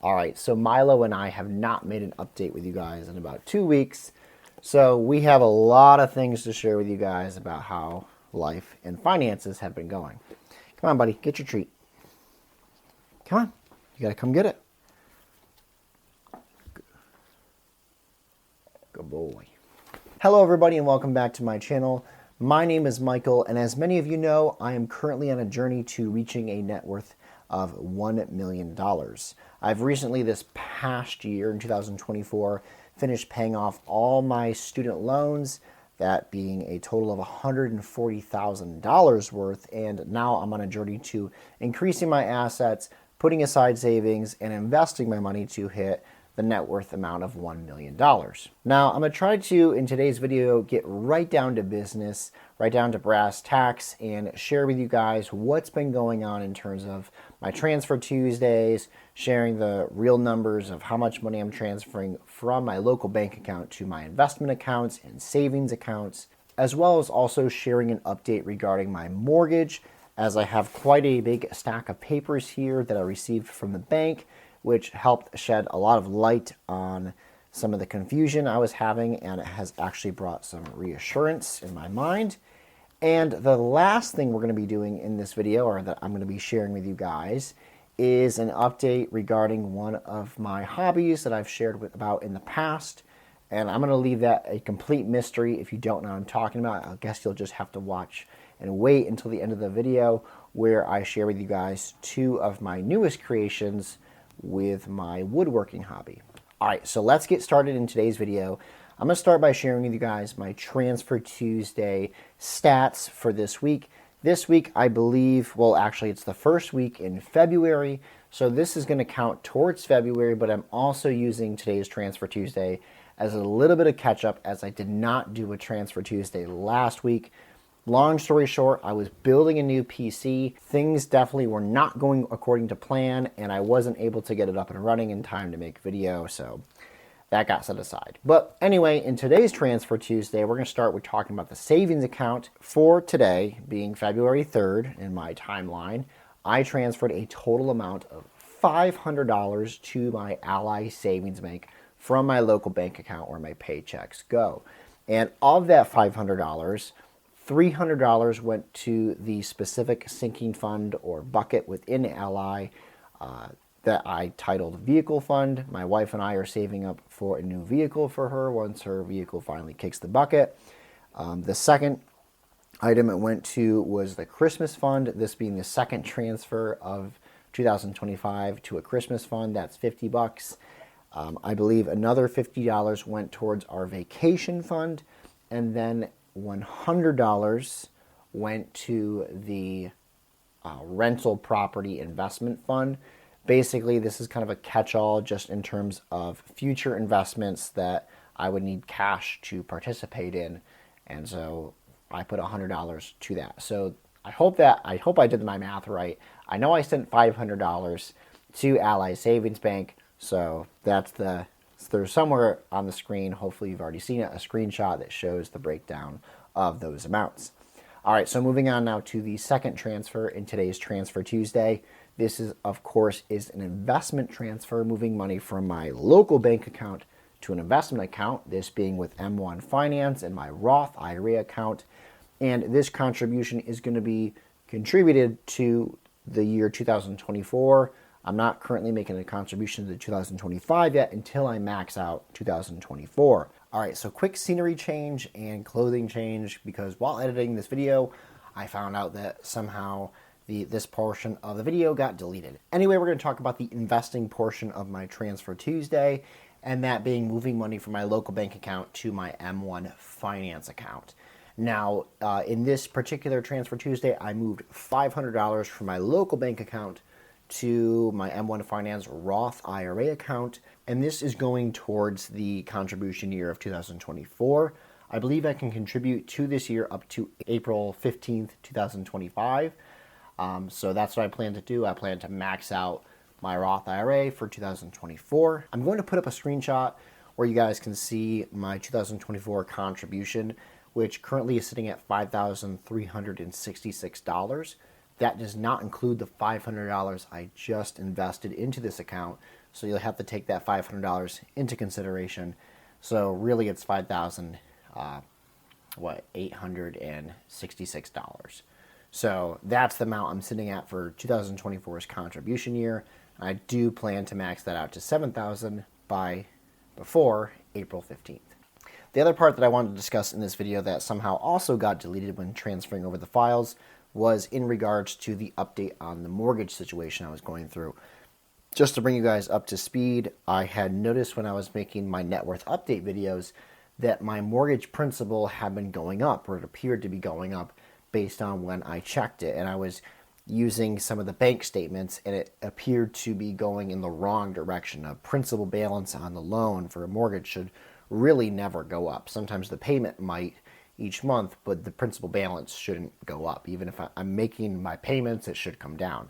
All right, so Milo and I have not made an update with you guys in about 2 weeks. So we have a lot of things to share with you guys about how life and finances have been going. Come on, buddy, get your treat. Come on, you gotta come get it. Good boy. Hello, everybody, and welcome back to my channel. My name is Michael, and as many of you know, I am currently on a journey to reaching a net worth of $1 million. I've recently, this past year in 2024, finished paying off all my student loans, that being a total of $140,000 worth, and now I'm on a journey to increasing my assets, putting aside savings, and investing my money to hit the net worth amount of $1 million. Now, I'm going to try to, in today's video, get right down to business, right down to brass tacks, and share with you guys what's been going on in terms of my Transfer Tuesdays, sharing the real numbers of how much money I'm transferring from my local bank account to my investment accounts and savings accounts, as well as also sharing an update regarding my mortgage, as I have quite a big stack of papers here that I received from the bank, which helped shed a lot of light on some of the confusion I was having, and it has actually brought some reassurance in my mind. And the last thing we're going to be doing in this video, or that I'm going to be sharing with you guys, is an update regarding one of my hobbies that I've shared about in the past. And I'm going to leave that a complete mystery. If you don't know what I'm talking about, I guess you'll just have to watch and wait until the end of the video, where I share with you guys two of my newest creations with my woodworking hobby. All right, so let's get started in today's video. I'm going to start by sharing with you guys my Transfer Tuesday stats for this week. This week, I believe, well, actually, it's the first week in February, so this is going to count towards February, but I'm also using today's Transfer Tuesday as a little bit of catch-up, as I did not do a Transfer Tuesday last week. Long story short, I was building a new PC. Things definitely were not going according to plan, and I wasn't able to get it up and running in time to make a video, so that got set aside. But anyway, in today's Transfer Tuesday, we're going to start with talking about the savings account. For today, being February 3rd in my timeline, I transferred a total amount of $500 to my Ally Savings Bank from my local bank account where my paychecks go. And of that $500, $300 went to the specific sinking fund or bucket within Ally that I titled Vehicle Fund. My wife and I are saving up for a new vehicle for her once her vehicle finally kicks the bucket. The second item it went to was the Christmas Fund, this being the second transfer of 2025 to a Christmas fund. That's $50. I believe another $50 went towards our vacation fund, and then $100 went to the rental property investment fund. Basically, this is kind of a catch-all just in terms of future investments that I would need cash to participate in, and so I put $100 to that. So I hope I did my math right. I know I sent $500 to Ally Savings Bank, so there's somewhere on the screen, hopefully you've already seen it, a screenshot that shows the breakdown of those amounts. All right, so moving on now to the second transfer in today's Transfer Tuesday. This is, of course, an investment transfer, moving money from my local bank account to an investment account, this being with M1 Finance and my Roth IRA account. And this contribution is going to be contributed to the year 2024. I'm not currently making a contribution to 2025 yet until I max out 2024. All right, so quick scenery change and clothing change, because while editing this video, I found out that somehow this portion of the video got deleted. Anyway, we're going to talk about the investing portion of my Transfer Tuesday, and that being moving money from my local bank account to my M1 Finance account. Now, in this particular Transfer Tuesday, I moved $500 from my local bank account to my M1 Finance Roth IRA account, and this is going towards the contribution year of 2024. I believe I can contribute to this year up to April 15th, 2025. So that's what I plan to do. I plan to max out my Roth IRA for 2024. I'm going to put up a screenshot where you guys can see my 2024 contribution, which currently is sitting at $5,366. That does not include the $500 I just invested into this account, So you'll have to take that $500 into consideration. So really it's $866. So that's the amount I'm sitting at for 2024's contribution year. I do plan to max that out to $7,000 before April 15th. The other part that I wanted to discuss in this video that somehow also got deleted when transferring over the files was in regards to the update on the mortgage situation I was going through. Just to bring you guys up to speed, I had noticed when I was making my net worth update videos that my mortgage principal had been going up, or it appeared to be going up based on when I checked it. And I was using some of the bank statements, and it appeared to be going in the wrong direction. A principal balance on the loan for a mortgage should really never go up. Sometimes the payment might each month, but the principal balance shouldn't go up. Even if I'm making my payments, it should come down.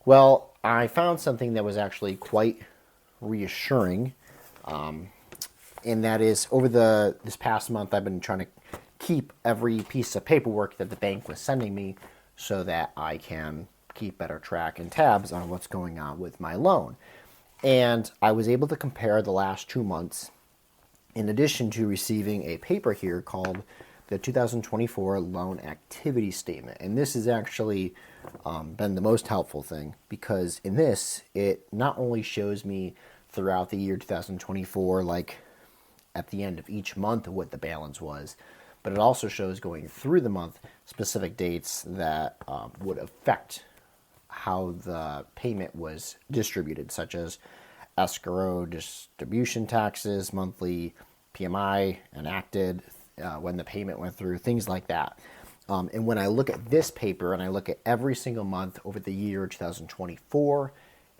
Well, I found something that was actually quite reassuring, and that is over this past month, I've been trying to keep every piece of paperwork that the bank was sending me so that I can keep better track and tabs on what's going on with my loan. And I was able to compare the last 2 months, in addition to receiving a paper here called the 2024 Loan Activity Statement. And this has actually been the most helpful thing, because in this, it not only shows me throughout the year 2024, like at the end of each month, what the balance was, but it also shows going through the month specific dates that would affect how the payment was distributed, such as escrow, distribution taxes, monthly PMI enacted, when the payment went through, things like that. And when I look at this paper and I look at every single month over the year 2024,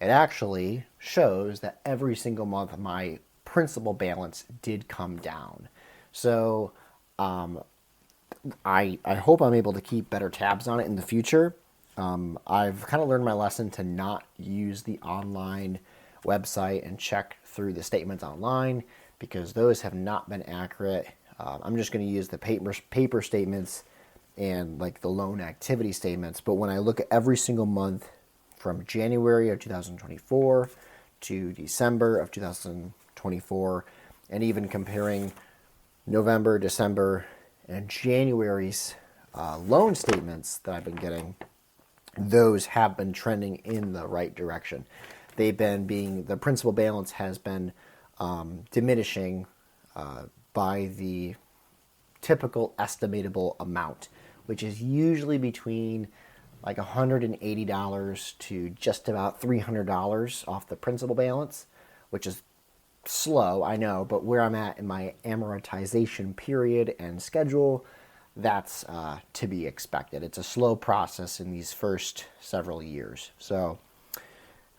it actually shows that every single month my principal balance did come down. So I hope I'm able to keep better tabs on it in the future. I've kind of learned my lesson to not use the online website and check through the statements online, because those have not been accurate. I'm just going to use the paper statements and like the loan activity statements. But when I look at every single month from January of 2024 to December of 2024, and even comparing November, December, and January's loan statements that I've been getting, those have been trending in the right direction. They've been the principal balance has been diminishing by the typical estimatable amount, which is usually between like $180 to just about $300 off the principal balance, which is slow, I know, but where I'm at in my amortization period and schedule, that's to be expected. It's a slow process in these first several years. So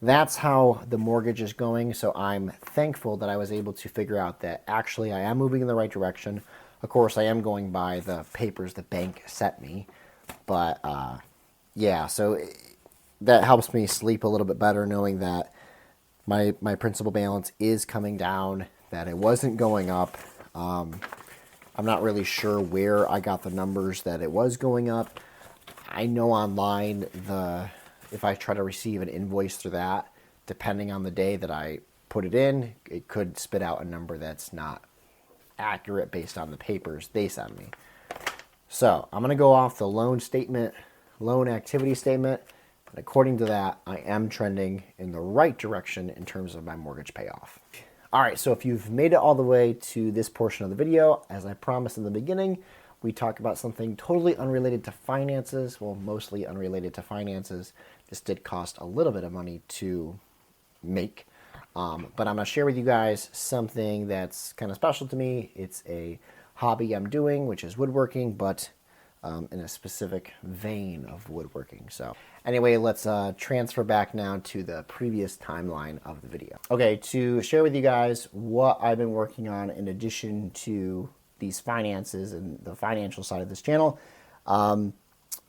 that's how the mortgage is going. So I'm thankful that I was able to figure out that actually I am moving in the right direction. Of course, I am going by the papers the bank sent me. But yeah, so that helps me sleep a little bit better, knowing that my principal balance is coming down, that it wasn't going up. I'm not really sure where I got the numbers that it was going up. I know online if I try to receive an invoice through that, depending on the day that I put it in, it could spit out a number that's not accurate based on the papers they send me. So I'm going to go off the loan activity statement, and according to that, I am trending in the right direction in terms of my mortgage payoff. All right, so if you've made it all the way to this portion of the video, as I promised in the beginning, we talk about something totally unrelated to finances, well, mostly unrelated to finances. This did cost a little bit of money to make, but I'm going to share with you guys something that's kind of special to me. It's a hobby I'm doing, which is woodworking, but in a specific vein of woodworking. So anyway, let's transfer back now to the previous timeline of the video. Okay, to share with you guys what I've been working on in addition to these finances and the financial side of this channel. I'm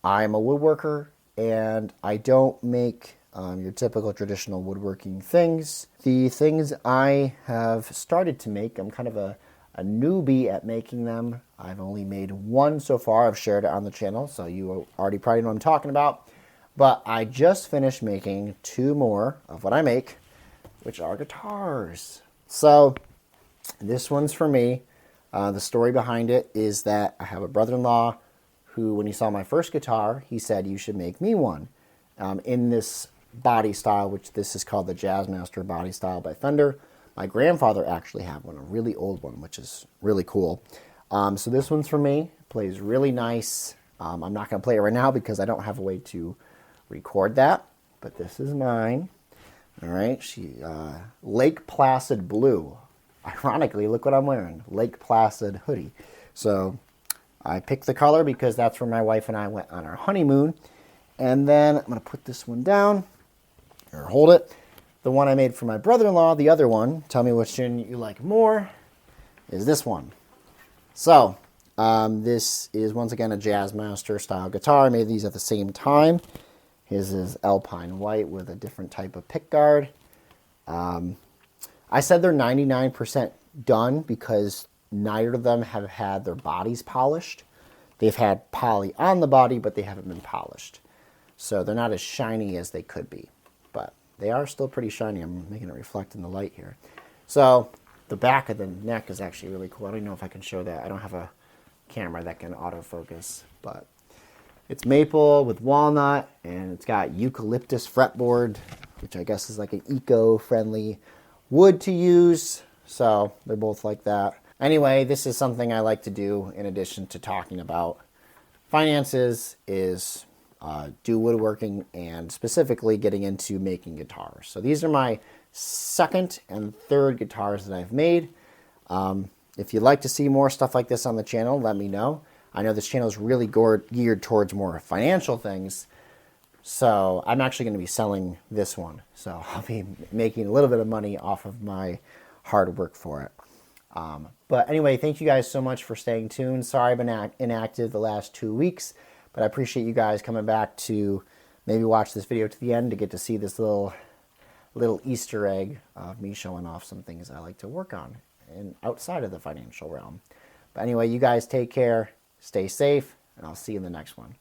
a woodworker, and I don't make your typical traditional woodworking things. The things I have started to make, I'm kind of a newbie at making them. I've only made one so far. I've shared it on the channel, so you already probably know what I'm talking about. But I just finished making 2 more of what I make, which are guitars. So this one's for me. The story behind it is that I have a brother-in-law who, when he saw my first guitar, he said, you should make me one in this body style, which this is called the Jazzmaster body style by Fender. My grandfather actually had one, a really old one, which is really cool. So this one's for me. It plays really nice. I'm not going to play it right now because I don't have a way to record that, but this is mine. All right, Lake Placid blue. Ironically, look what I'm wearing, Lake Placid hoodie. So I picked the color because that's where my wife and I went on our honeymoon. And then I'm going to put this one down, or hold it. The one I made for my brother-in-law, the other one, tell me which one you like more, is this one. So this is, once again, a Jazzmaster style guitar. I made these at the same time. His is Alpine White with a different type of pickguard. I said they're 99% done because neither of them have had their bodies polished. They've had poly on the body, but they haven't been polished. So they're not as shiny as they could be, but they are still pretty shiny. I'm making it reflect in the light here. So the back of the neck is actually really cool. I don't know if I can show that. I don't have a camera that can autofocus, but it's maple with walnut, and it's got eucalyptus fretboard, which I guess is like an eco-friendly wood to use. So they're both like that. Anyway, this is something I like to do in addition to talking about finances, is do woodworking and specifically getting into making guitars. So these are my second and third guitars that I've made. If you'd like to see more stuff like this on the channel, let me know. I know this channel is really geared towards more financial things. So I'm actually going to be selling this one. So I'll be making a little bit of money off of my hard work for it. But anyway, thank you guys so much for staying tuned. Sorry I've been inactive the last 2 weeks, but I appreciate you guys coming back to maybe watch this video to the end to get to see this little Easter egg of me showing off some things I like to work on and outside of the financial realm. But anyway, you guys take care, stay safe, and I'll see you in the next one.